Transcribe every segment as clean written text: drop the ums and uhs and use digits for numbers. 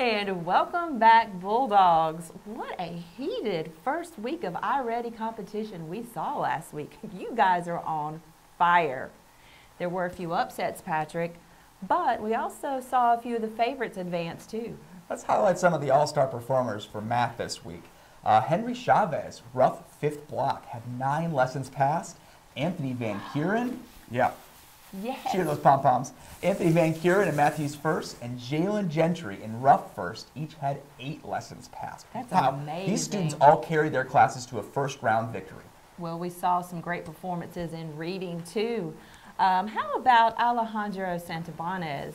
And welcome back, Bulldogs. What a heated first week of iReady competition we saw last week. You guys are on fire. There were a few upsets, Patrick, but we also saw a few of the favorites advance too. Let's highlight some of the all-star performers for math this week. Henry Chavez, rough fifth block, had 9 lessons passed. Anthony Van Kuren, Yes. cheer those pom-poms. Anthony Van Kuren in Matthews first, and Jalen Gentry in rough first, each had 8 lessons passed. That's wow. amazing. These students all carried their classes to a first-round victory. Well, we saw some great performances in reading too. How about Alejandro Santabanez?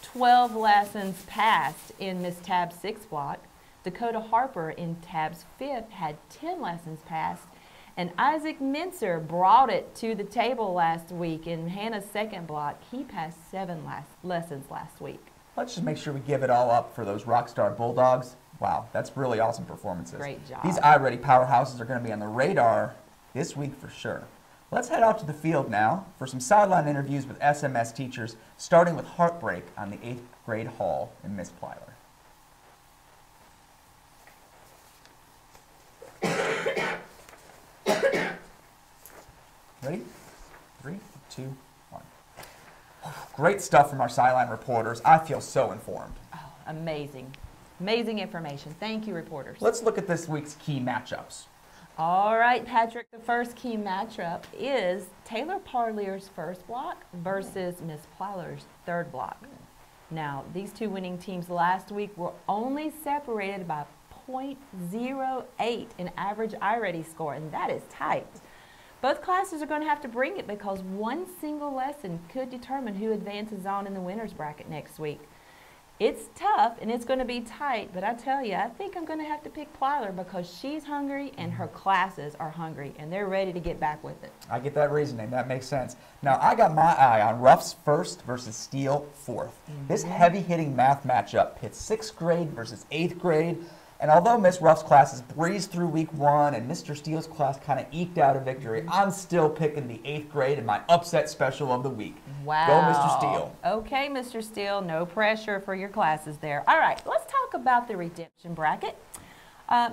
12 lessons passed in Miss Tab's 6th block. Dakota Harper in Tab's 5th had 10 lessons passed. And Isaac Mincer brought it to the table last week in Hannah's 2nd block. He passed 7 lessons last week. Let's just make sure we give it all up for those Rockstar Bulldogs. Wow, that's really awesome performances. Great job. These iReady powerhouses are going to be on the radar this week for sure. Let's head out to the field now for some sideline interviews with SMS teachers, starting with Heartbreak on the 8th grade hall in Miss Plyler. Ready? 3, 2, 1. Great stuff from our sideline reporters. I feel so informed. Oh, amazing. Amazing information. Thank you, reporters. Let's look at this week's key matchups. All right, Patrick, the first key matchup is Taylor Parlier's 1st block versus Miss Plyler's 3rd block. Now, these two winning teams last week were only separated by .08 in average iReady score, and that is tight. Both classes are going to have to bring it because one single lesson could determine who advances on in the winner's bracket next week. It's tough and it's going to be tight, but I tell you, I think I'm going to have to pick Plyler because she's hungry and her classes are hungry and they're ready to get back with it. I get that reasoning. That makes sense. Now, I got my eye on Ruff's 1st versus Steele 4th. This heavy-hitting math matchup pits 6th grade versus 8th grade. And although Miss Ruff's classes breezed through week 1 and Mr. Steele's class kind of eked out a victory, I'm still picking the 8th grade in my upset special of the week. Wow. Go, Mr. Steele. Okay, Mr. Steele, no pressure for your classes there. All right, let's talk about the redemption bracket.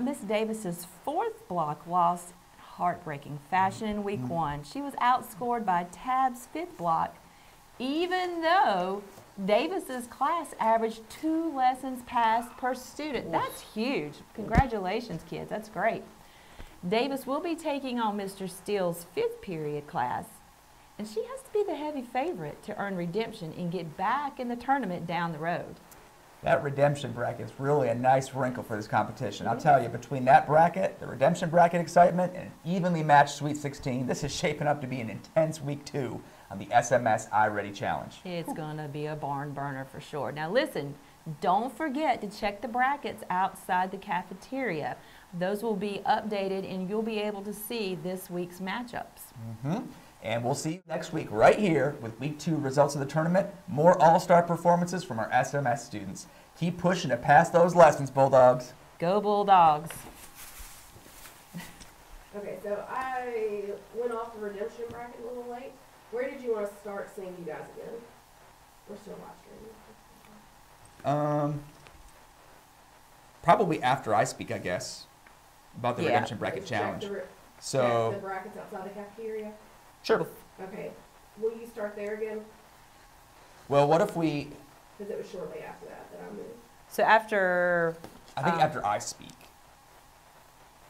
Miss Davis's 4th block lost heartbreaking fashion in week 1. She was outscored by Tab's 5th block, even though Davis's class averaged 2 lessons passed per student. That's huge. Congratulations, kids. That's great. Davis will be taking on Mr. Steele's 5th period class, and she has to be the heavy favorite to earn redemption and get back in the tournament down the road. That redemption bracket is really a nice wrinkle for this competition. I'll tell you, between that bracket, the redemption bracket excitement, and an evenly matched Sweet 16, this is shaping up to be an intense week 2 on the SMS iReady Challenge. It's going to be a barn burner for sure. Now listen, don't forget to check the brackets outside the cafeteria. Those will be updated and you'll be able to see this week's matchups. And we'll see you next week right here with week 2 results of the tournament, more all-star performances from our SMS students. Keep pushing to pass those lessons, Bulldogs. Go Bulldogs. Okay, so I went off the redemption bracket a little late. Where did you want to start seeing you guys again? We're still live streaming. Probably after I speak, I guess, about the redemption bracket challenge. So the brackets outside the cafeteria? Sure. Okay. Will you start there again? Well, what if we... Because it was shortly after that I moved. So after... I think after I speak.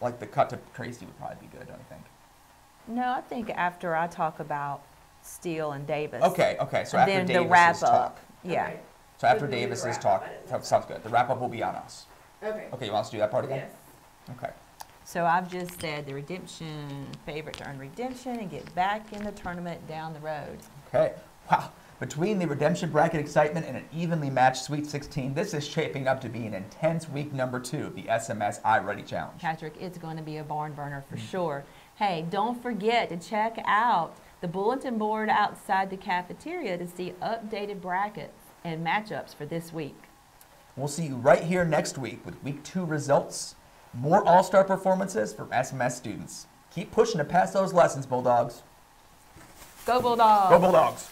Like the cut to Tracy would probably be good, don't you think? No, I think after I talk about Steele and Davis. Okay, so after then Davis's the wrap talk. up. Yeah. Okay. So after So do the Davis's wrap-up. talk, I didn't know sounds good. The wrap-up will be on us. Okay. Okay, you want us to do that part again? Yes. Okay. So I've just said the redemption favorite to earn redemption and get back in the tournament down the road. Okay. Wow. Between the redemption bracket excitement and an evenly matched Sweet 16, this is shaping up to be an intense week number 2 of the SMS iReady Challenge. Patrick, it's going to be a barn burner for sure. Hey, don't forget to check out the bulletin board outside the cafeteria to see updated brackets and matchups for this week. We'll see you right here next week with week 2 results, more all-star performances from SMS students. Keep pushing to pass those lessons, Bulldogs. Go Bulldogs! Go Bulldogs!